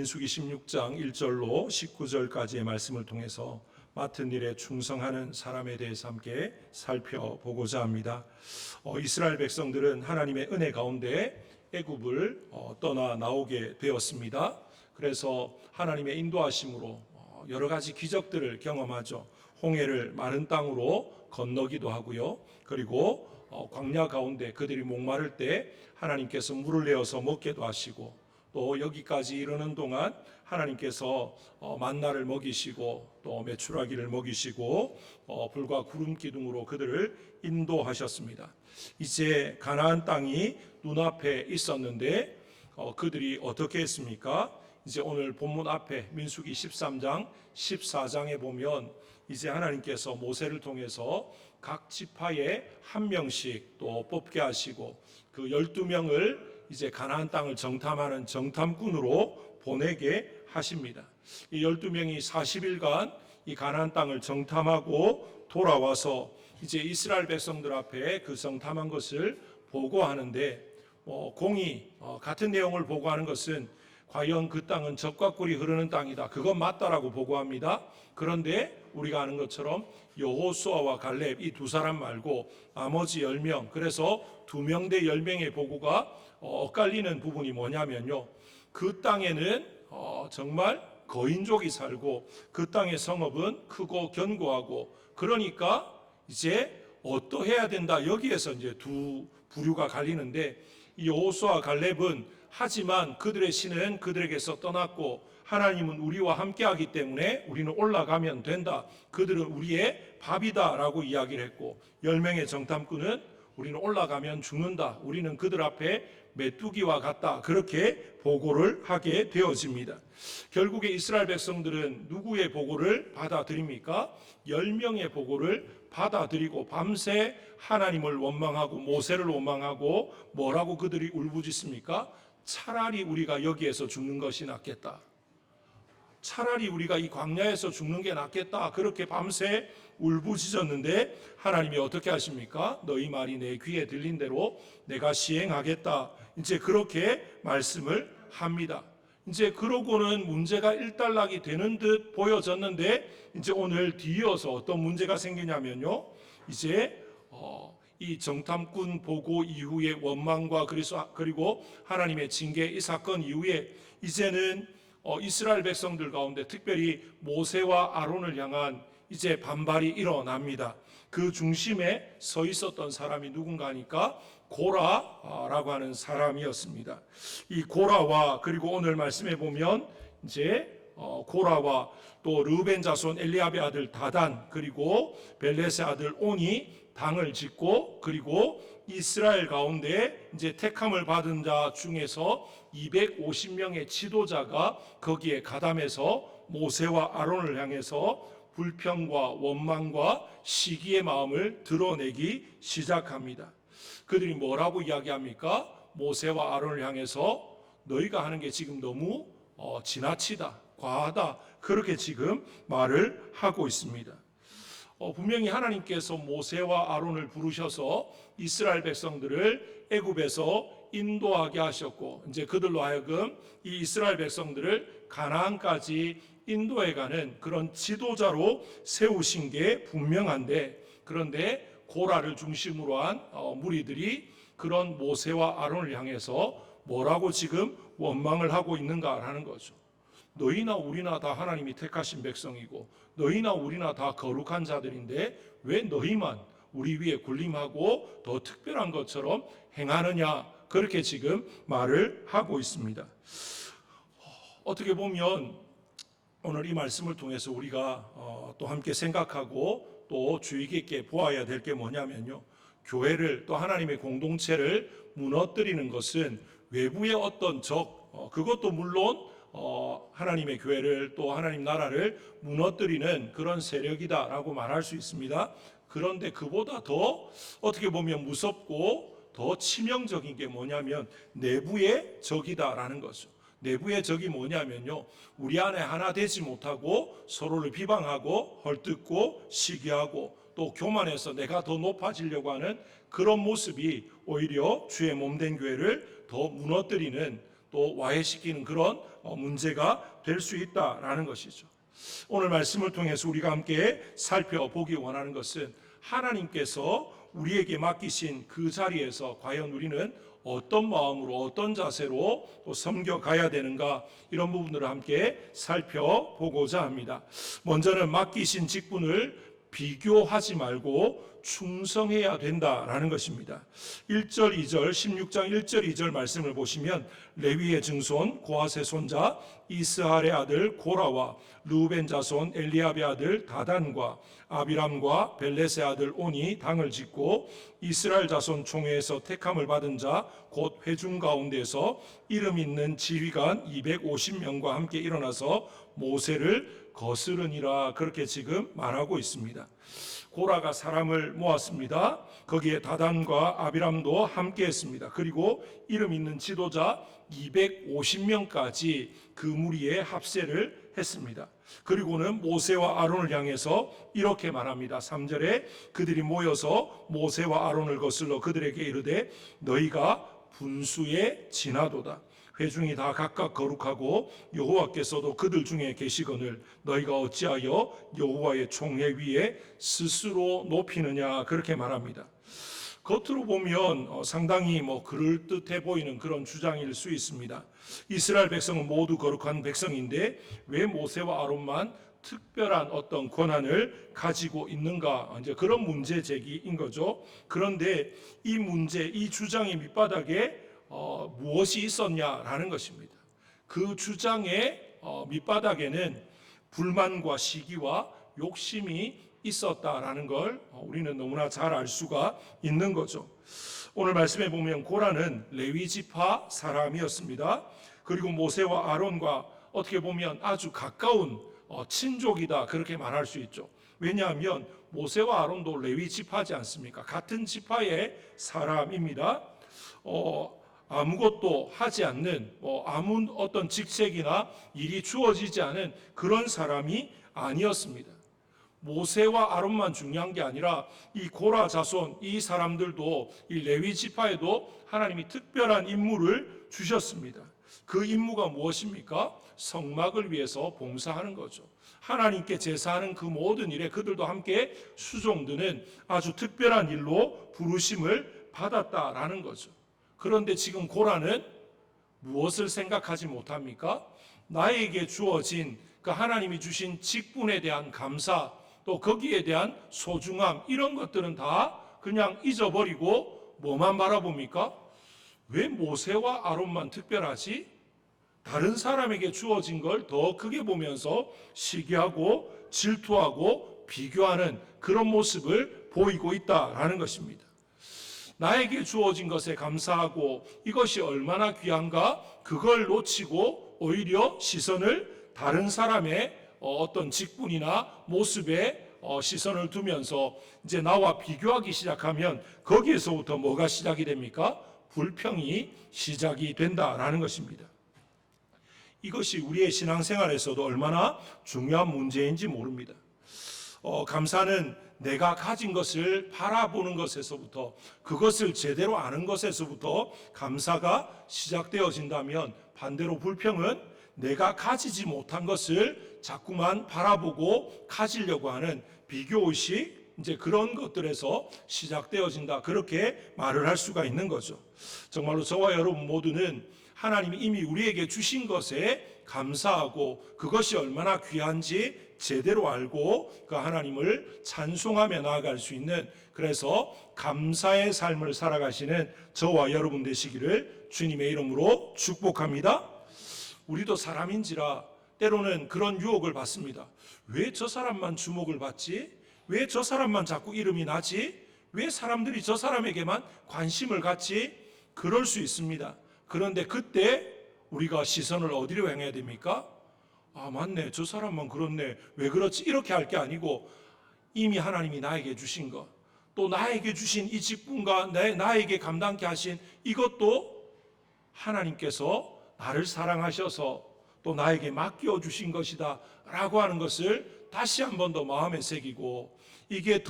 민수기 16장 1절로 19절까지의 말씀을 통해서 맡은 일에 충성하는 사람에 대해서 함께 살펴보고자 합니다. 이스라엘 백성들은 하나님의 은혜 가운데 애굽을 떠나 나오게 되었습니다. 그래서 하나님의 인도하심으로 여러 가지 기적들을 경험하죠. 홍해를 마른 땅으로 건너기도 하고요. 그리고 광야 가운데 그들이 목마를 때 하나님께서 물을 내어서 먹게도 하시고, 또 여기까지 이르는 동안 하나님께서 만나를 먹이시고 또 메추라기를 먹이시고 불과 구름 기둥으로 그들을 인도하셨습니다. 이제 가나안 땅이 눈앞에 있었는데 그들이 어떻게 했습니까? 이제 오늘 본문 앞에 민수기 13장 14장에 보면 이제 하나님께서 모세를 통해서 각 지파에 한 명씩 또 뽑게 하시고 그 12명을 이제 가나안 땅을 정탐하는 정탐꾼으로 보내게 하십니다. 이 12명이 40일간 이 가나안 땅을 정탐하고 돌아와서 이제 이스라엘 백성들 앞에 그 정탐한 것을 보고하는데, 공이 같은 내용을 보고하는 것은 과연 그 땅은 젖과 꿀이 흐르는 땅이다, 그건 맞다라고 보고합니다. 그런데 우리가 아는 것처럼 여호수아와 갈렙 이 두 사람 말고 나머지 10명, 그래서 2명 대 10명의 보고가 엇갈리는 부분이 뭐냐면요, 그 땅에는 정말 거인족이 살고 그 땅의 성읍은 크고 견고하고, 그러니까 이제 어떠해야 된다, 여기에서 이제 두 부류가 갈리는데, 이 여호수아 갈렙은 하지만 그들의 신은 그들에게서 떠났고 하나님은 우리와 함께하기 때문에 우리는 올라가면 된다, 그들은 우리의 밥이다 라고 이야기를 했고, 10명의 정탐꾼은 우리는 올라가면 죽는다, 우리는 그들 앞에 메뚜기와 같다, 그렇게 보고를 하게 되어집니다. 결국에 이스라엘 백성들은 누구의 보고를 받아들입니까? 10명의 보고를 받아들이고 밤새 하나님을 원망하고 모세를 원망하고 뭐라고 그들이 울부짖습니까? 차라리 우리가 여기에서 죽는 것이 낫겠다, 차라리 우리가 이 광야에서 죽는 게 낫겠다, 그렇게 밤새 울부짖었는데 하나님이 어떻게 하십니까? 너희 말이 내 귀에 들린 대로 내가 시행하겠다, 이제 그렇게 말씀을 합니다. 이제 그러고는 문제가 일단락이 되는 듯 보여졌는데, 이제 오늘 뒤이어서 어떤 문제가 생기냐면요, 이제 이 정탐꾼 보고 이후의 원망과 그리고 하나님의 징계, 이 사건 이후에 이제는 이스라엘 백성들 가운데 특별히 모세와 아론을 향한 이제 반발이 일어납니다. 그 중심에 서 있었던 사람이 누군가 하니까 고라라고 하는 사람이었습니다. 이 고라와, 그리고 오늘 말씀해 보면 이제 고라와 또 르우벤 자손 엘리압의 아들 다단, 그리고 벨렛의 아들 온이 당을 짓고, 그리고 이스라엘 가운데 이제 택함을 받은 자 중에서 250명의 지도자가 거기에 가담해서 모세와 아론을 향해서 불평과 원망과 시기의 마음을 드러내기 시작합니다. 그들이 뭐라고 이야기합니까? 모세와 아론을 향해서 너희가 하는 게 지금 너무 지나치다, 과하다, 그렇게 지금 말을 하고 있습니다. 분명히 하나님께서 모세와 아론을 부르셔서 이스라엘 백성들을 애굽에서 인도하게 하셨고, 이제 그들로 하여금 이 이스라엘 백성들을 가나안까지 인도해가는 그런 지도자로 세우신 게 분명한데, 그런데 고라를 중심으로 한 무리들이 그런 모세와 아론을 향해서 뭐라고 지금 원망을 하고 있는가라는 거죠. 너희나 우리나 다 하나님이 택하신 백성이고 너희나 우리나 다 거룩한 자들인데 왜 너희만 우리 위에 군림하고 더 특별한 것처럼 행하느냐, 그렇게 지금 말을 하고 있습니다. 어떻게 보면 오늘 이 말씀을 통해서 우리가 또 함께 생각하고 또 주의 깊게 보아야 될 게 뭐냐면요, 교회를 또 하나님의 공동체를 무너뜨리는 것은 외부의 어떤 적, 그것도 물론 하나님의 교회를 또 하나님 나라를 무너뜨리는 그런 세력이다라고 말할 수 있습니다. 그런데 그보다 더 어떻게 보면 무섭고 더 치명적인 게 뭐냐면 내부의 적이다라는 거죠. 내부의 적이 뭐냐면요, 우리 안에 하나 되지 못하고 서로를 비방하고 헐뜯고 시기하고 또 교만해서 내가 더 높아지려고 하는 그런 모습이 오히려 주의 몸된 교회를 더 무너뜨리는, 또 와해시키는 그런 문제가 될 수 있다라는 것이죠. 오늘 말씀을 통해서 우리가 함께 살펴보기 원하는 것은 하나님께서 우리에게 맡기신 그 자리에서 과연 우리는 어떤 마음으로 어떤 자세로 또 섬겨가야 되는가, 이런 부분들을 함께 살펴보고자 합니다. 먼저는 맡기신 직분을 비교하지 말고 충성해야 된다라는 것입니다. 1절 2절 16장 1절 2절 말씀을 보시면 레위의 증손 고핫의 손자 이스할의 아들 고라와 르우벤 자손 엘리압의 아들 다단과 아비람과 벨렛의 아들 온이 당을 짓고 이스라엘 자손 총회에서 택함을 받은 자 곧 회중 가운데서 이름 있는 지휘관 250명과 함께 일어나서 모세를 거스르니라, 그렇게 지금 말하고 있습니다. 고라가 사람을 모았습니다. 거기에 다단과 아비람도 함께 했습니다. 그리고 이름 있는 지도자 250명까지 그 무리에 합세를 했습니다. 그리고는 모세와 아론을 향해서 이렇게 말합니다. 3절에 그들이 모여서 모세와 아론을 거슬러 그들에게 이르되 너희가 분수에 지나도다. 회중이 다 각각 거룩하고 여호와께서도 그들 중에 계시거늘 너희가 어찌하여 여호와의 총회 위에 스스로 높이느냐, 그렇게 말합니다. 겉으로 보면 상당히 그럴듯해 보이는 그런 주장일 수 있습니다. 이스라엘 백성은 모두 거룩한 백성인데 왜 모세와 아론만 특별한 어떤 권한을 가지고 있는가, 이제 그런 문제 제기인 거죠. 그런데 이 문제, 이 주장의 밑바닥에 무엇이 있었냐라는 것입니다. 그 주장의 밑바닥에는 불만과 시기와 욕심이 있었다라는 걸 우리는 너무나 잘 알 수가 있는 거죠. 오늘 말씀에 보면 고라는 레위 지파 사람이었습니다. 그리고 모세와 아론과 어떻게 보면 아주 가까운 친족이다, 그렇게 말할 수 있죠. 왜냐하면 모세와 아론도 레위 지파지 않습니까? 같은 지파의 사람입니다. 아무것도 하지 않는 아무 어떤 직책이나 일이 주어지지 않은 그런 사람이 아니었습니다. 모세와 아론만 중요한 게 아니라 이 고라 자손, 이 사람들도, 이 레위 지파에도 하나님이 특별한 임무를 주셨습니다. 그 임무가 무엇입니까? 성막을 위해서 봉사하는 거죠. 하나님께 제사하는 그 모든 일에 그들도 함께 수종드는 아주 특별한 일로 부르심을 받았다라는 거죠. 그런데 지금 고라는 무엇을 생각하지 못합니까? 나에게 주어진 그 하나님이 주신 직분에 대한 감사, 또 거기에 대한 소중함, 이런 것들은 다 그냥 잊어버리고 뭐만 바라봅니까? 왜 모세와 아론만 특별하지? 다른 사람에게 주어진 걸 더 크게 보면서 시기하고 질투하고 비교하는 그런 모습을 보이고 있다라는 것입니다. 나에게 주어진 것에 감사하고 이것이 얼마나 귀한가, 그걸 놓치고 오히려 시선을 다른 사람의 어떤 직분이나 모습에 시선을 두면서 이제 나와 비교하기 시작하면 거기에서부터 뭐가 시작이 됩니까? 불평이 시작이 된다라는 것입니다. 이것이 우리의 신앙생활에서도 얼마나 중요한 문제인지 모릅니다. 감사는 내가 가진 것을 바라보는 것에서부터, 그것을 제대로 아는 것에서부터 감사가 시작되어진다면, 반대로 불평은 내가 가지지 못한 것을 자꾸만 바라보고 가지려고 하는 비교의식, 이제 그런 것들에서 시작되어진다, 그렇게 말을 할 수가 있는 거죠. 정말로 저와 여러분 모두는 하나님이 이미 우리에게 주신 것에 감사하고 그것이 얼마나 귀한지 제대로 알고 그 하나님을 찬송하며 나아갈 수 있는, 그래서 감사의 삶을 살아가시는 저와 여러분 되시기를 주님의 이름으로 축복합니다. 우리도 사람인지라 때로는 그런 유혹을 받습니다. 왜 저 사람만 주목을 받지? 왜 저 사람만 자꾸 이름이 나지? 왜 사람들이 저 사람에게만 관심을 갖지? 그럴 수 있습니다. 그런데 그때 우리가 시선을 어디로 향해야 됩니까? 아, 맞네, 저 사람만 그렇네, 왜 그렇지? 이렇게 할 게 아니고 이미 하나님이 나에게 주신 것, 또 나에게 주신 이 직분과 나에게 감당케 하신 이것도 하나님께서 나를 사랑하셔서 또 나에게 맡겨 주신 것이다 라고 하는 것을 다시 한 번 더 마음에 새기고, 이게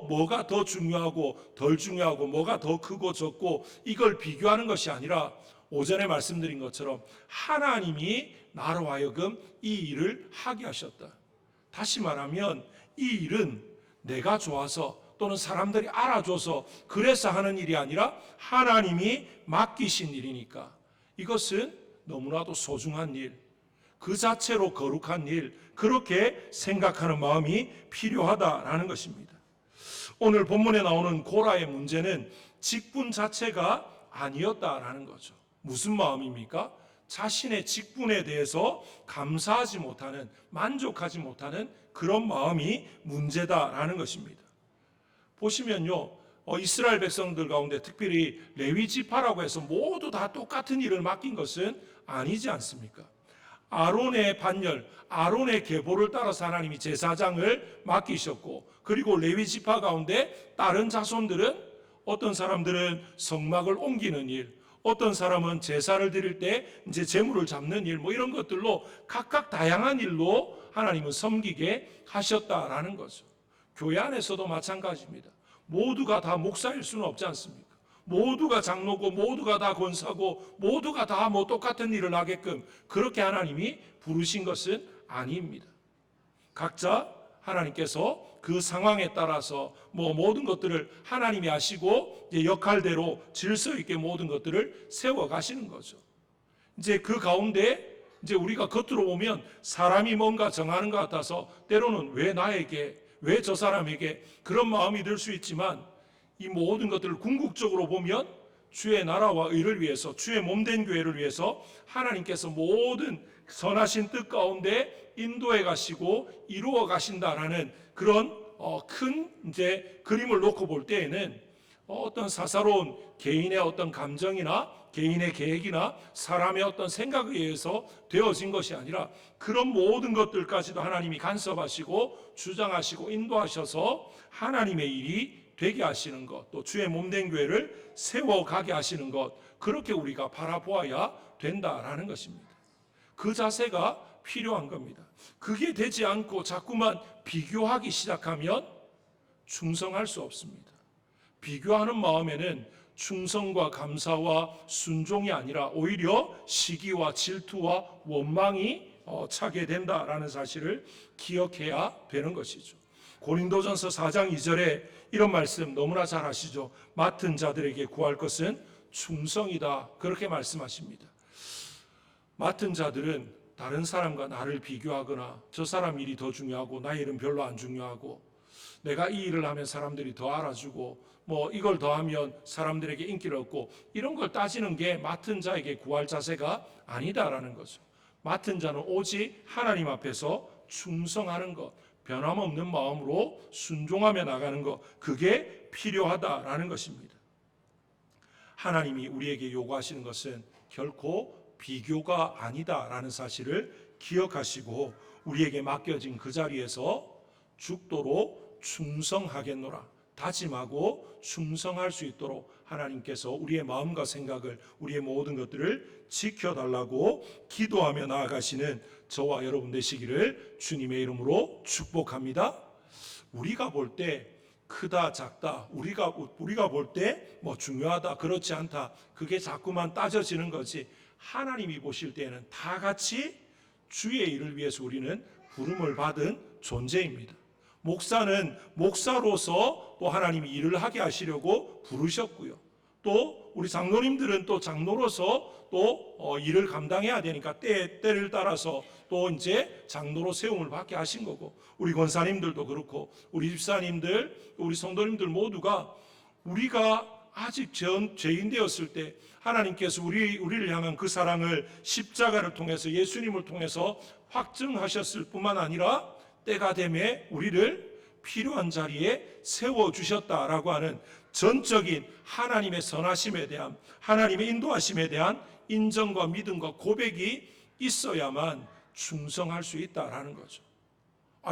뭐가 더 중요하고 덜 중요하고 뭐가 더 크고 적고 이걸 비교하는 것이 아니라 오전에 말씀드린 것처럼 하나님이 나로 하여금 이 일을 하게 하셨다. 다시 말하면 이 일은 내가 좋아서 또는 사람들이 알아줘서 그래서 하는 일이 아니라 하나님이 맡기신 일이니까 이것은 너무나도 소중한 일, 그 자체로 거룩한 일, 그렇게 생각하는 마음이 필요하다라는 것입니다. 오늘 본문에 나오는 고라의 문제는 직분 자체가 아니었다라는 거죠. 무슨 마음입니까? 자신의 직분에 대해서 감사하지 못하는, 만족하지 못하는 그런 마음이 문제다라는 것입니다. 보시면요, 이스라엘 백성들 가운데 특별히 레위 지파라고 해서 모두 다 똑같은 일을 맡긴 것은 아니지 않습니까? 아론의 반열, 아론의 계보를 따라서 하나님이 제사장을 맡기셨고, 그리고 레위 지파 가운데 다른 자손들은 어떤 사람들은 성막을 옮기는 일, 어떤 사람은 제사를 드릴 때 이제 제물을 잡는 일, 뭐 이런 것들로 각각 다양한 일로 하나님은 섬기게 하셨다라는 거죠. 교회 안에서도 마찬가지입니다. 모두가 다 목사일 수는 없지 않습니까? 모두가 장로고 모두가 다 권사고 모두가 다 뭐 똑같은 일을 하게끔 그렇게 하나님이 부르신 것은 아닙니다. 각자 하나님께서 그 상황에 따라서 뭐 모든 것들을 하나님이 하시고 역할대로 질서 있게 모든 것들을 세워 가시는 거죠. 이제 그 가운데 이제 우리가 겉으로 보면 사람이 뭔가 정하는 것 같아서 때로는 왜 나에게, 왜 저 사람에게 그런 마음이 들 수 있지만 이 모든 것들을 궁극적으로 보면 주의 나라와 의를 위해서, 주의 몸된 교회를 위해서 하나님께서 모든 선하신 뜻 가운데 인도해 가시고 이루어 가신다라는 그런 큰 이제 그림을 놓고 볼 때에는 어떤 사사로운 개인의 어떤 감정이나 개인의 계획이나 사람의 어떤 생각에 의해서 되어진 것이 아니라 그런 모든 것들까지도 하나님이 간섭하시고 주장하시고 인도하셔서 하나님의 일이 되게 하시는 것, 또 주의 몸된 교회를 세워가게 하시는 것, 그렇게 우리가 바라보아야 된다라는 것입니다. 그 자세가 필요한 겁니다. 그게 되지 않고 자꾸만 비교하기 시작하면 충성할 수 없습니다. 비교하는 마음에는 충성과 감사와 순종이 아니라 오히려 시기와 질투와 원망이 차게 된다라는 사실을 기억해야 되는 것이죠. 고린도전서 4장 2절에 이런 말씀 너무나 잘 아시죠? 맡은 자들에게 구할 것은 충성이다, 그렇게 말씀하십니다. 맡은 자들은 다른 사람과 나를 비교하거나 저 사람 일이 더 중요하고 나의 일은 별로 안 중요하고 내가 이 일을 하면 사람들이 더 알아주고 뭐 이걸 더 하면 사람들에게 인기를 얻고 이런 걸 따지는 게 맡은 자에게 구할 자세가 아니다라는 거죠. 맡은 자는 오직 하나님 앞에서 충성하는 것, 변함없는 마음으로 순종하며 나가는 것, 그게 필요하다라는 것입니다. 하나님이 우리에게 요구하시는 것은 결코 비교가 아니다라는 사실을 기억하시고 우리에게 맡겨진 그 자리에서 죽도록 충성하겠노라 다짐하고 충성할 수 있도록 하나님께서 우리의 마음과 생각을, 우리의 모든 것들을 지켜달라고 기도하며 나아가시는 저와 여러분 되시기를 주님의 이름으로 축복합니다. 우리가 볼 때 크다 작다, 우리가 볼 때 뭐 중요하다 그렇지 않다, 그게 자꾸만 따져지는 거지, 하나님이 보실 때에는 다 같이 주의 일을 위해서 우리는 부름을 받은 존재입니다. 목사는 목사로서 또 하나님이 일을 하게 하시려고 부르셨고요. 또 우리 장로님들은 또 장로로서 또 일을 감당해야 되니까 때를 따라서 또 이제 장로로 세움을 받게 하신 거고, 우리 권사님들도 그렇고 우리 집사님들, 우리 성도님들 모두가 우리가 아직 죄인 되었을 때 하나님께서 우리를 향한 그 사랑을 십자가를 통해서 예수님을 통해서 확증하셨을 뿐만 아니라 때가 되매 우리를 필요한 자리에 세워주셨다라고 하는 전적인 하나님의 선하심에 대한, 하나님의 인도하심에 대한 인정과 믿음과 고백이 있어야만 충성할 수 있다라는 거죠.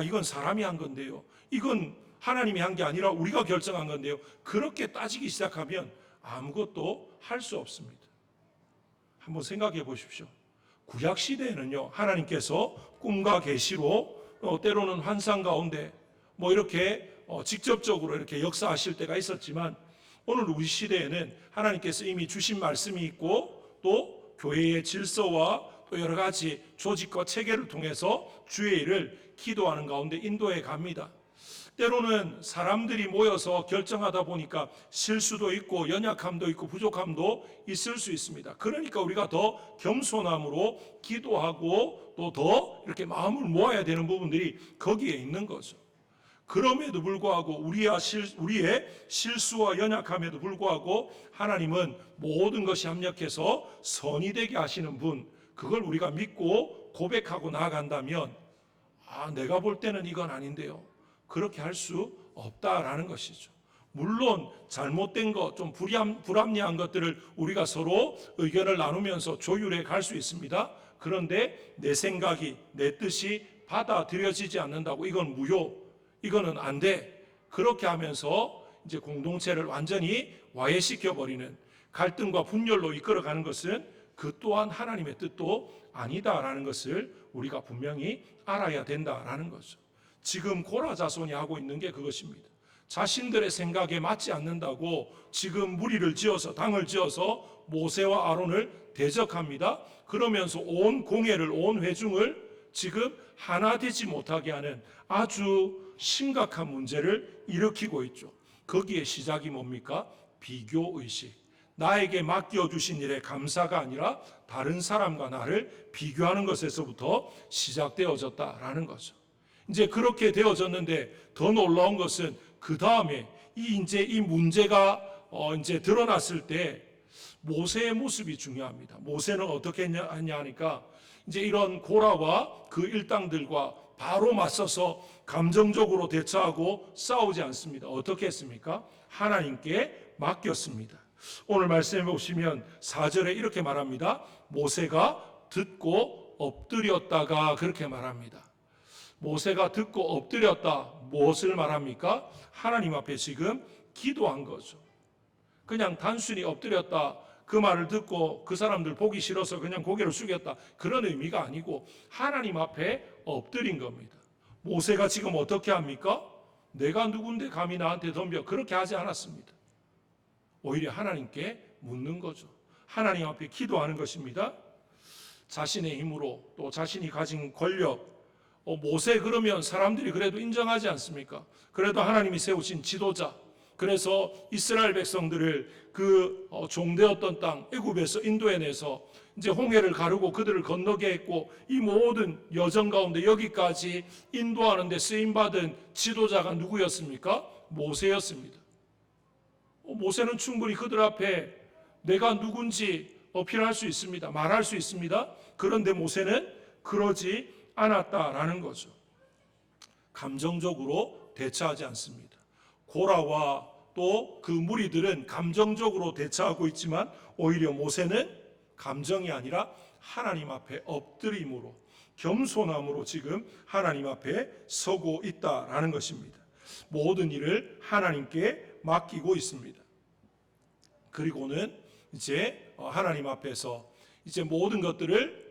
이건 사람이 한 건데요, 이건 하나님이 한 게 아니라 우리가 결정한 건데요, 그렇게 따지기 시작하면 아무것도 할 수 없습니다. 한번 생각해 보십시오. 구약 시대에는요, 하나님께서 꿈과 계시로 때로는 환상 가운데 뭐 이렇게 직접적으로 이렇게 역사하실 때가 있었지만, 오늘 우리 시대에는 하나님께서 이미 주신 말씀이 있고 또 또 교회의 질서와 또 여러 가지 조직과 체계를 통해서 주의 일을 기도하는 가운데 인도해 갑니다. 때로는 사람들이 모여서 결정하다 보니까 실수도 있고 연약함도 있고 부족함도 있을 수 있습니다. 그러니까 우리가 더 겸손함으로 기도하고 또 더 이렇게 마음을 모아야 되는 부분들이 거기에 있는 거죠. 그럼에도 불구하고 우리의 실수와 연약함에도 불구하고 하나님은 모든 것이 합력해서 선이 되게 하시는 분, 그걸 우리가 믿고 고백하고 나아간다면 내가 볼 때는 이건 아닌데요, 그렇게 할 수 없다라는 것이죠. 물론 잘못된 것, 좀 불합리한 것들을 우리가 서로 의견을 나누면서 조율해 갈 수 있습니다. 그런데 내 생각이, 내 뜻이 받아들여지지 않는다고 이건 무효, 이거는 안 돼. 그렇게 하면서 이제 공동체를 완전히 와해시켜 버리는, 갈등과 분열로 이끌어가는 것은 그 또한 하나님의 뜻도 아니다라는 것을 우리가 분명히 알아야 된다라는 거죠. 지금 고라 자손이 하고 있는 게 그것입니다. 자신들의 생각에 맞지 않는다고 지금 무리를 지어서, 당을 지어서 모세와 아론을 대적합니다. 그러면서 온 공회를, 온 회중을 지금 하나 되지 못하게 하는 아주 심각한 문제를 일으키고 있죠. 거기에 시작이 뭡니까? 비교의식. 나에게 맡겨주신 일에 감사가 아니라 다른 사람과 나를 비교하는 것에서부터 시작되어졌다라는 거죠. 이제 그렇게 되어졌는데 더 놀라운 것은 그 다음에 이 문제가 이제 드러났을 때 모세의 모습이 중요합니다. 모세는 어떻게 했냐 하니까 이제 이런 고라와 그 일당들과 바로 맞서서 감정적으로 대처하고 싸우지 않습니다. 어떻게 했습니까? 하나님께 맡겼습니다. 오늘 말씀해 보시면 4절에 이렇게 말합니다. 모세가 듣고 엎드렸다가 그렇게 말합니다. 모세가 듣고 엎드렸다. 무엇을 말합니까? 하나님 앞에 지금 기도한 거죠. 그냥 단순히 엎드렸다, 그 말을 듣고 그 사람들 보기 싫어서 그냥 고개를 숙였다, 그런 의미가 아니고 하나님 앞에 엎드린 겁니다. 모세가 지금 어떻게 합니까? 내가 누군데 감히 나한테 덤벼, 그렇게 하지 않았습니다. 오히려 하나님께 묻는 거죠. 하나님 앞에 기도하는 것입니다. 자신의 힘으로, 또 자신이 가진 권력, 모세 그러면 사람들이 그래도 인정하지 않습니까? 그래도 하나님이 세우신 지도자, 그래서 이스라엘 백성들을 그 종되었던 땅 애굽에서 인도해내서 이제 홍해를 가르고 그들을 건너게 했고, 이 모든 여정 가운데 여기까지 인도하는 데 쓰임받은 지도자가 누구였습니까? 모세였습니다. 모세는 충분히 그들 앞에 내가 누군지 어필할 수 있습니다. 말할 수 있습니다. 그런데 모세는 그러지 않았다라는 거죠. 감정적으로 대처하지 않습니다. 고라와 또 그 무리들은 감정적으로 대처하고 있지만 오히려 모세는 감정이 아니라 하나님 앞에 엎드림으로, 겸손함으로 지금 하나님 앞에 서고 있다라는 것입니다. 모든 일을 하나님께 맡기고 있습니다. 그리고는 이제 하나님 앞에서 이제 모든 것들을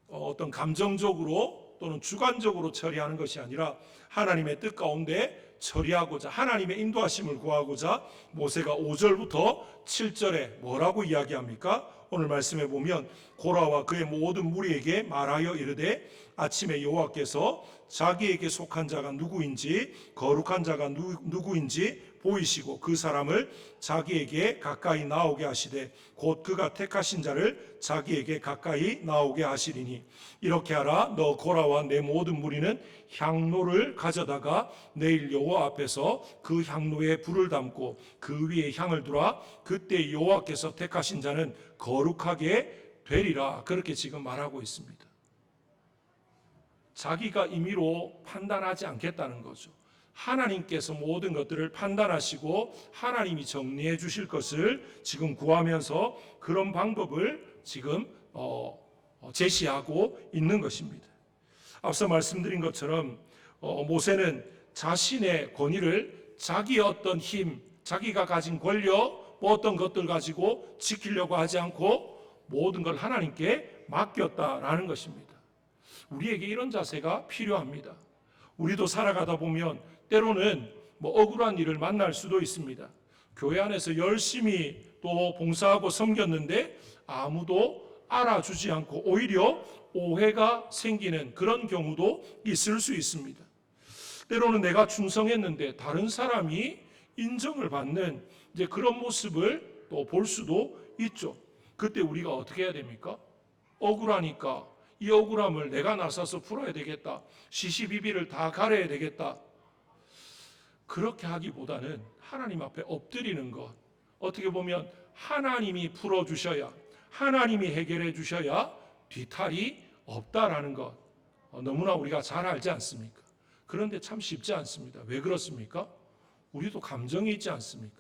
어떤 감정적으로 또는 주관적으로 처리하는 것이 아니라 하나님의 뜻 가운데 처리하고자, 하나님의 인도하심을 구하고자 모세가 5절부터 7절에 뭐라고 이야기합니까? 오늘 말씀해 보면 고라와 그의 모든 무리에게 말하여 이르되 아침에 여호와께서 자기에게 속한 자가 누구인지, 거룩한 자가 누구인지 보이시고 그 사람을 자기에게 가까이 나오게 하시되 곧 그가 택하신 자를 자기에게 가까이 나오게 하시리니 이렇게 하라. 너 고라와 내 모든 무리는 향로를 가져다가 내일 여호와 앞에서 그 향로에 불을 담고 그 위에 향을 두라. 그때 여호와께서 택하신 자는 거룩하게 되리라. 그렇게 지금 말하고 있습니다. 자기가 임의로 판단하지 않겠다는 거죠. 하나님께서 모든 것들을 판단하시고 하나님이 정리해 주실 것을 지금 구하면서 그런 방법을 지금 제시하고 있는 것입니다. 앞서 말씀드린 것처럼 모세는 자신의 권위를 자기의 어떤 힘, 자기가 가진 권력, 어떤 것들 가지고 지키려고 하지 않고 모든 걸 하나님께 맡겼다라는 것입니다. 우리에게 이런 자세가 필요합니다. 우리도 살아가다 보면 때로는 억울한 일을 만날 수도 있습니다. 교회 안에서 열심히 또 또 봉사하고 섬겼는데 아무도 알아주지 않고 오히려 오해가 생기는 그런 경우도 있을 수 있습니다. 때로는 내가 충성했는데 다른 사람이 인정을 받는 이제 그런 모습을 또 볼 수도 있죠. 그때 우리가 어떻게 해야 됩니까? 억울하니까 이 억울함을 내가 나서서 풀어야 되겠다. 시시비비를 다 가려야 되겠다. 그렇게 하기보다는 하나님 앞에 엎드리는 것. 어떻게 보면 하나님이 풀어주셔야, 하나님이 해결해 주셔야 뒤탈이 없다라는 것. 너무나 우리가 잘 알지 않습니까? 그런데 참 쉽지 않습니다. 왜 그렇습니까? 우리도 감정이 있지 않습니까?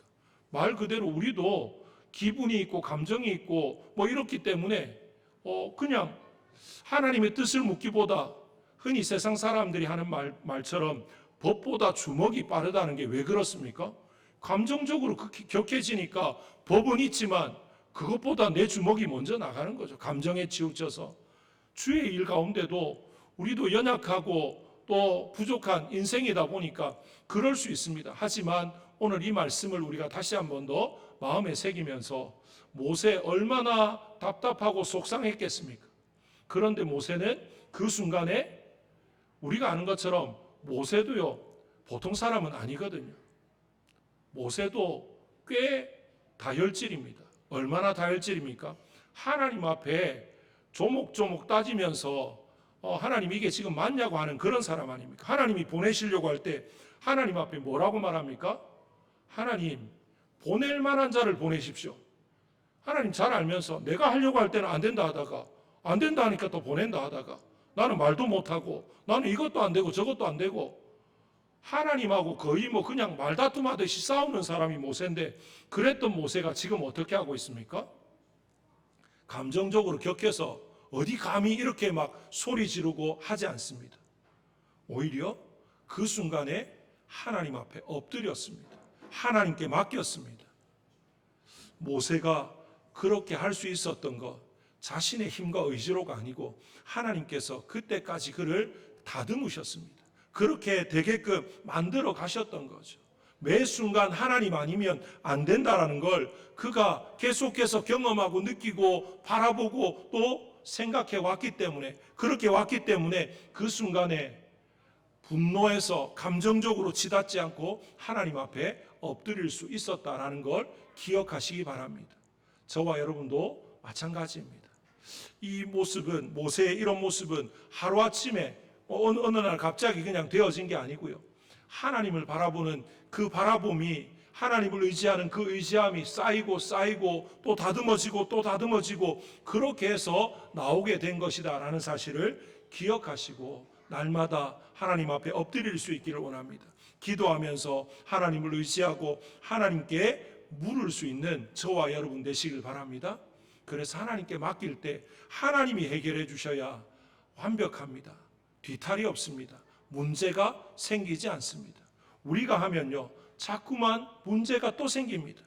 말 그대로 우리도 기분이 있고 감정이 있고 뭐 이렇기 때문에 그냥 하나님의 뜻을 묻기보다 흔히 세상 사람들이 하는 말처럼 법보다 주먹이 빠르다는 게 왜 그렇습니까? 감정적으로 격해지니까 법은 있지만 그것보다 내 주먹이 먼저 나가는 거죠. 감정에 치우쳐서. 주의 일 가운데도 우리도 연약하고 또 부족한 인생이다 보니까 그럴 수 있습니다. 하지만 오늘 이 말씀을 우리가 다시 한 번 더 마음에 새기면서 모세 얼마나 답답하고 속상했겠습니까? 그런데 모세는 그 순간에 우리가 아는 것처럼 모세도요, 보통 사람은 아니거든요. 모세도 꽤 다혈질입니다. 얼마나 다혈질입니까? 하나님 앞에 조목조목 따지면서 하나님 이게 지금 맞냐고 하는 그런 사람 아닙니까? 하나님이 보내시려고 할 때 하나님 앞에 뭐라고 말합니까? 하나님 보낼 만한 자를 보내십시오. 하나님 잘 알면서 내가 하려고 할 때는 안 된다 하다가 안 된다 하니까 또 보낸다 하다가 나는 말도 못하고 나는 이것도 안 되고 저것도 안 되고 하나님하고 거의 뭐 그냥 말다툼하듯이 싸우는 사람이 모세인데 그랬던 모세가 지금 어떻게 하고 있습니까? 감정적으로 격해서 어디 감히 이렇게 막 소리 지르고 하지 않습니다. 오히려 그 순간에 하나님 앞에 엎드렸습니다. 하나님께 맡겼습니다. 모세가 그렇게 할 수 있었던 것 자신의 힘과 의지로가 아니고 하나님께서 그때까지 그를 다듬으셨습니다. 그렇게 되게끔 만들어 가셨던 거죠. 매 순간 하나님 아니면 안 된다라는 걸 그가 계속해서 경험하고 느끼고 바라보고 또 생각해 왔기 때문에 그렇게 왔기 때문에 그 순간에 분노해서 감정적으로 치닫지 않고 하나님 앞에 엎드릴 수 있었다라는 걸 기억하시기 바랍니다. 저와 여러분도 마찬가지입니다. 이 모습은 모세의 이런 모습은 하루아침에 어느 날 갑자기 그냥 되어진 게 아니고요. 하나님을 바라보는 그 바라봄이 하나님을 의지하는 그 의지함이 쌓이고 또 다듬어지고 또 다듬어지고 그렇게 해서 나오게 된 것이다라는 사실을 기억하시고 날마다 하나님 앞에 엎드릴 수 있기를 원합니다. 기도하면서 하나님을 의지하고 하나님께 물을 수 있는 저와 여러분 되시길 바랍니다. 그래서 하나님께 맡길 때 하나님이 해결해 주셔야 완벽합니다. 뒤탈이 없습니다. 문제가 생기지 않습니다. 우리가 하면요 자꾸만 문제가 또 생깁니다.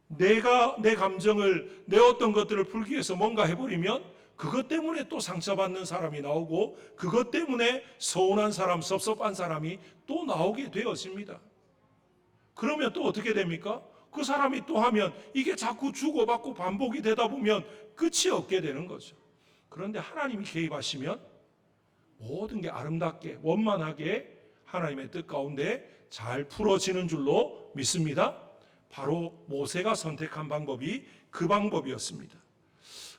내가 내 감정을 내 어떤 것들을 풀기 위해서 뭔가 해버리면 그것 때문에 또 상처받는 사람이 나오고 그것 때문에 서운한 사람, 섭섭한 사람이 또 나오게 되어집니다. 그러면 또 어떻게 됩니까? 그 사람이 또 하면 이게 자꾸 주고받고 반복이 되다 보면 끝이 없게 되는 거죠. 그런데 하나님이 개입하시면 모든 게 아름답게 원만하게 하나님의 뜻 가운데 잘 풀어지는 줄로 믿습니다. 바로 모세가 선택한 방법이 그 방법이었습니다.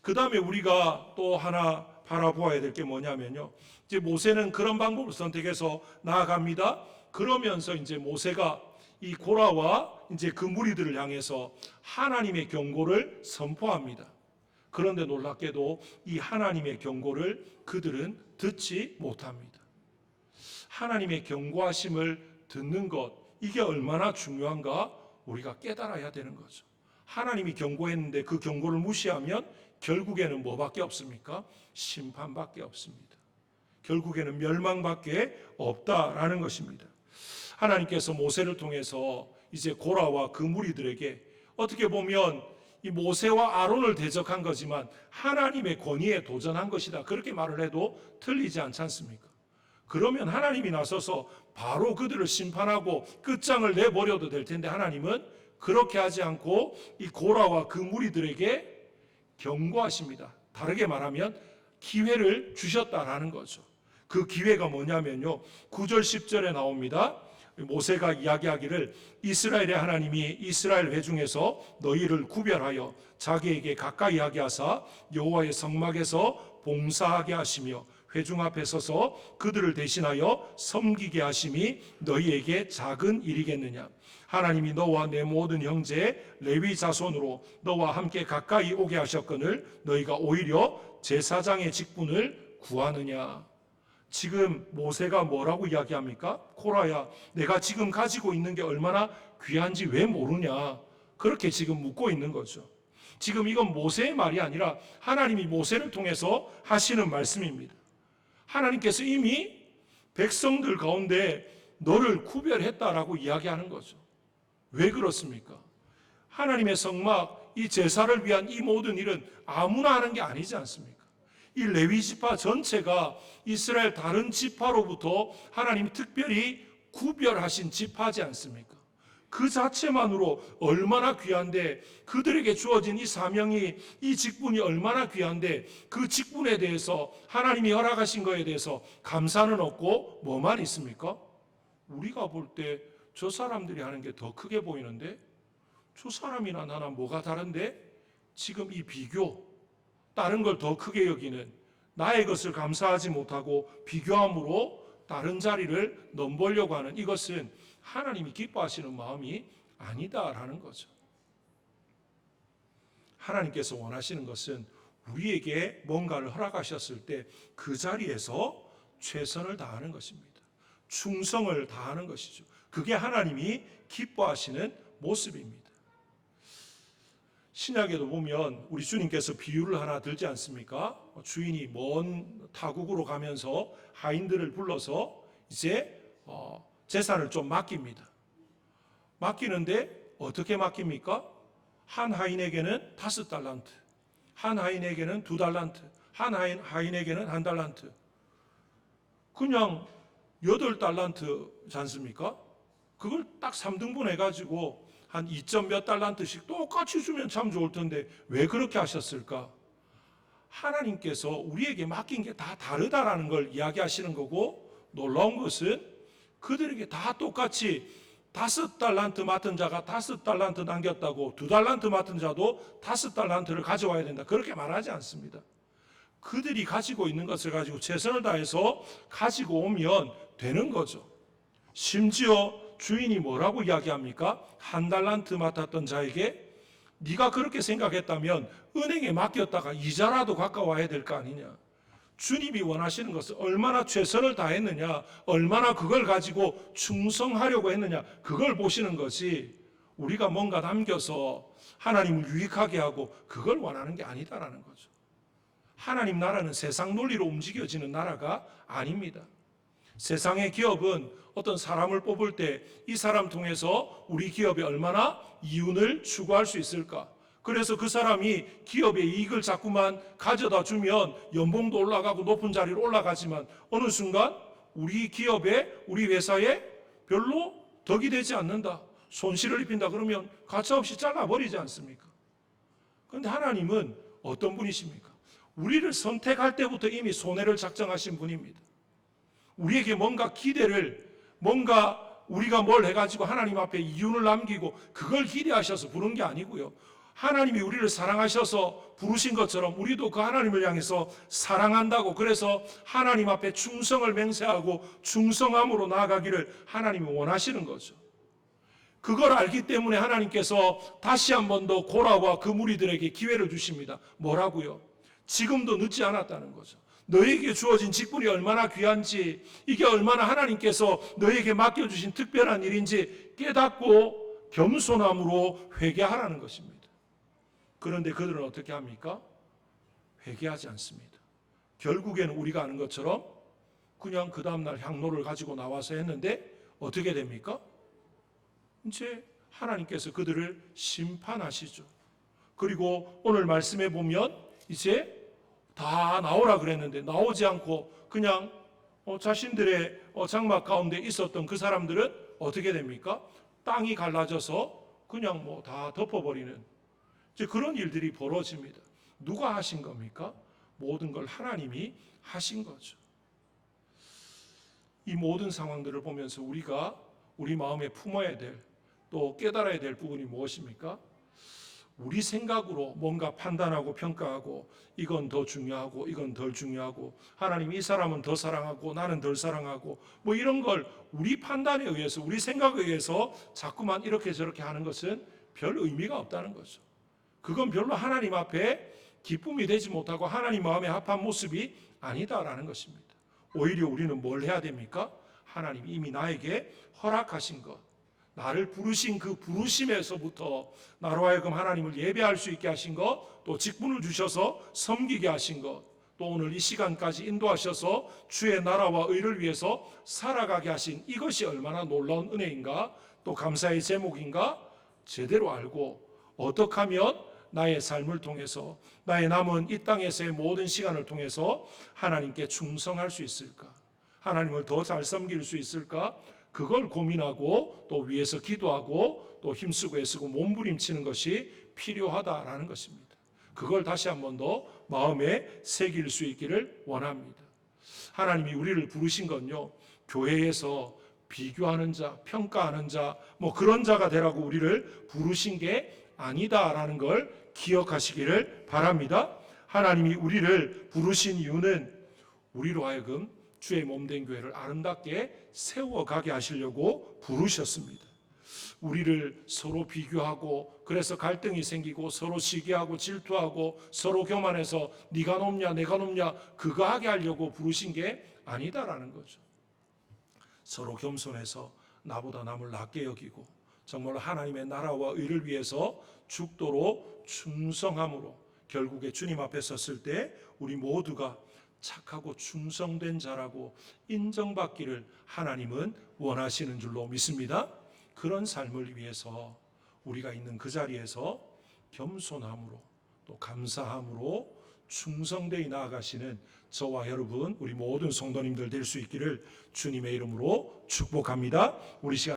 그 다음에 우리가 또 하나 바라보아야 될 게 뭐냐면요. 이제 모세는 그런 방법을 선택해서 나아갑니다. 그러면서 이제 모세가 이 고라와 이제 그 무리들을 향해서 하나님의 경고를 선포합니다. 그런데 놀랍게도 이 하나님의 경고를 그들은 듣지 못합니다. 하나님의 경고하심을 듣는 것, 이게 얼마나 중요한가 우리가 깨달아야 되는 거죠. 하나님이 경고했는데 그 경고를 무시하면 결국에는 뭐밖에 없습니까? 심판밖에 없습니다. 결국에는 멸망밖에 없다라는 것입니다. 하나님께서 모세를 통해서 이제 고라와 그 무리들에게 어떻게 보면 이 모세와 아론을 대적한 거지만 하나님의 권위에 도전한 것이다. 그렇게 말을 해도 틀리지 않지 않습니까? 그러면 하나님이 나서서 바로 그들을 심판하고 끝장을 내버려도 될 텐데 하나님은 그렇게 하지 않고 이 고라와 그 무리들에게 경고하십니다. 다르게 말하면 기회를 주셨다라는 거죠. 그 기회가 뭐냐면요, 9절 10절에 나옵니다. 모세가 이야기하기를 이스라엘의 하나님이 이스라엘 회중에서 너희를 구별하여 자기에게 가까이 하게 하사 여호와의 성막에서 봉사하게 하시며 회중 앞에 서서 그들을 대신하여 섬기게 하심이 너희에게 작은 일이겠느냐. 하나님이 너와 내 모든 형제 레위 자손으로 너와 함께 가까이 오게 하셨거늘 너희가 오히려 제사장의 직분을 구하느냐. 지금 모세가 뭐라고 이야기합니까? 코라야, 내가 지금 가지고 있는 게 얼마나 귀한지 왜 모르냐? 그렇게 지금 묻고 있는 거죠. 지금 이건 모세의 말이 아니라 하나님이 모세를 통해서 하시는 말씀입니다. 하나님께서 이미 백성들 가운데 너를 구별했다라고 이야기하는 거죠. 왜 그렇습니까? 하나님의 성막, 이 제사를 위한 이 모든 일은 아무나 하는 게 아니지 않습니까? 이 레위 지파 전체가 이스라엘 다른 지파로부터 하나님이 특별히 구별하신 지파지 않습니까? 그 자체만으로 얼마나 귀한데, 그들에게 주어진 이 사명이, 이 직분이 얼마나 귀한데, 그 직분에 대해서 하나님이 허락하신 것에 대해서 감사는 없고 뭐만 있습니까? 우리가 볼 때 저 사람들이 하는 게 더 크게 보이는데, 저 사람이나 나나 뭐가 다른데, 지금 이 비교, 다른 걸 더 크게 여기는, 나의 것을 감사하지 못하고 비교함으로 다른 자리를 넘보려고 하는 이것은 하나님이 기뻐하시는 마음이 아니다라는 거죠. 하나님께서 원하시는 것은 우리에게 뭔가를 허락하셨을 때 그 자리에서 최선을 다하는 것입니다. 충성을 다하는 것이죠. 그게 하나님이 기뻐하시는 모습입니다. 신약에도 보면 우리 주님께서 비유를 하나 들지 않습니까? 주인이 먼 타국으로 가면서 하인들을 불러서 이제 재산을 좀 맡깁니다. 맡기는데 어떻게 맡깁니까? 한 하인에게는 5달란트, 한 하인에게는 2달란트, 한 하인에게는 1달란트. 그냥 8달란트지 않습니까? 그걸 딱 3등분 해가지고 한 2점 몇 달란트씩 똑같이 주면 참 좋을 텐데 왜 그렇게 하셨을까? 하나님께서 우리에게 맡긴 게 다 다르다라는 걸 이야기하시는 거고, 놀라운 것은 그들에게 다 똑같이 5달란트 맡은 자가 5달란트 남겼다고 2달란트 맡은 자도 5달란트를 가져와야 된다, 그렇게 말하지 않습니다. 그들이 가지고 있는 것을 가지고 최선을 다해서 가지고 오면 되는 거죠. 심지어 주인이 뭐라고 이야기합니까? 1달란트 맡았던 자에게 네가 그렇게 생각했다면 은행에 맡겼다가 이자라도 가까워야 될 거 아니냐. 주님이 원하시는 것은 얼마나 최선을 다했느냐, 얼마나 그걸 가지고 충성하려고 했느냐, 그걸 보시는 것이, 우리가 뭔가 남겨서 하나님을 유익하게 하고 그걸 원하는 게 아니다라는 거죠. 하나님 나라는 세상 논리로 움직여지는 나라가 아닙니다. 세상의 기업은 어떤 사람을 뽑을 때 이 사람 통해서 우리 기업에 얼마나 이윤을 추구할 수 있을까? 그래서 그 사람이 기업의 이익을 자꾸만 가져다 주면 연봉도 올라가고 높은 자리로 올라가지만 어느 순간 우리 기업에, 우리 회사에 별로 덕이 되지 않는다, 손실을 입힌다 그러면 가차없이 잘라버리지 않습니까? 그런데 하나님은 어떤 분이십니까? 우리를 선택할 때부터 이미 손해를 작정하신 분입니다. 우리에게 뭔가 기대를, 뭔가 우리가 뭘 해가지고 하나님 앞에 이윤을 남기고 그걸 기대하셔서 부른 게 아니고요. 하나님이 우리를 사랑하셔서 부르신 것처럼 우리도 그 하나님을 향해서 사랑한다고, 그래서 하나님 앞에 충성을 맹세하고 충성함으로 나아가기를 하나님이 원하시는 거죠. 그걸 알기 때문에 하나님께서 다시 한 번 더 고라와 그 무리들에게 기회를 주십니다. 뭐라고요? 지금도 늦지 않았다는 거죠. 너에게 주어진 직분이 얼마나 귀한지, 이게 얼마나 하나님께서 너에게 맡겨주신 특별한 일인지 깨닫고 겸손함으로 회개하라는 것입니다. 그런데 그들은 어떻게 합니까? 회개하지 않습니다. 결국에는 우리가 아는 것처럼 그냥 그 다음날 향로를 가지고 나와서 했는데 어떻게 됩니까? 이제 하나님께서 그들을 심판하시죠. 그리고 오늘 말씀에 보면 이제 다 나오라 그랬는데 나오지 않고 그냥 자신들의 장막 가운데 있었던 그 사람들은 어떻게 됩니까? 땅이 갈라져서 그냥 뭐 다 덮어버리는 이제 그런 일들이 벌어집니다. 누가 하신 겁니까? 모든 걸 하나님이 하신 거죠. 이 모든 상황들을 보면서 우리가 우리 마음에 품어야 될, 또 깨달아야 될 부분이 무엇입니까? 우리 생각으로 뭔가 판단하고 평가하고 이건 더 중요하고 이건 덜 중요하고 하나님 이 사람은 더 사랑하고 나는 덜 사랑하고 뭐 이런 걸 우리 판단에 의해서 우리 생각에 의해서 자꾸만 이렇게 저렇게 하는 것은 별 의미가 없다는 거죠. 그건 별로 하나님 앞에 기쁨이 되지 못하고 하나님 마음에 합한 모습이 아니다라는 것입니다. 오히려 우리는 뭘 해야 됩니까? 하나님이 이미 나에게 허락하신 것, 나를 부르신 그 부르심에서부터 나로 하여금 하나님을 예배할 수 있게 하신 것, 또 직분을 주셔서 섬기게 하신 것, 또 오늘 이 시간까지 인도하셔서 주의 나라와 의를 위해서 살아가게 하신 이것이 얼마나 놀라운 은혜인가, 또 감사의 제목인가 제대로 알고 어떻게 하면 나의 삶을 통해서 나의 남은 이 땅에서의 모든 시간을 통해서 하나님께 충성할 수 있을까, 하나님을 더 잘 섬길 수 있을까, 그걸 고민하고 또 위에서 기도하고 또 힘쓰고 애쓰고 몸부림치는 것이 필요하다라는 것입니다. 그걸 다시 한 번 더 마음에 새길 수 있기를 원합니다. 하나님이 우리를 부르신 건요, 교회에서 비교하는 자, 평가하는 자, 뭐 그런 자가 되라고 우리를 부르신 게 아니다라는 걸 기억하시기를 바랍니다. 하나님이 우리를 부르신 이유는 우리로 하여금 주의 몸된 교회를 아름답게 세워가게 하시려고 부르셨습니다. 우리를 서로 비교하고 그래서 갈등이 생기고 서로 시기하고 질투하고 서로 교만해서 네가 높냐 내가 높냐 그거 하게 하려고 부르신 게 아니다라는 거죠. 서로 겸손해서 나보다 남을 낮게 여기고 정말 하나님의 나라와 의를 위해서 죽도록 충성함으로 결국에 주님 앞에 섰을 때 우리 모두가 착하고 충성된 자라고 인정받기를 하나님은 원하시는 줄로 믿습니다. 그런 삶을 위해서 우리가 있는 그 자리에서 겸손함으로 또 감사함으로 충성되이 나아가시는 저와 여러분 우리 모든 성도님들 될 수 있기를 주님의 이름으로 축복합니다. 우리 시간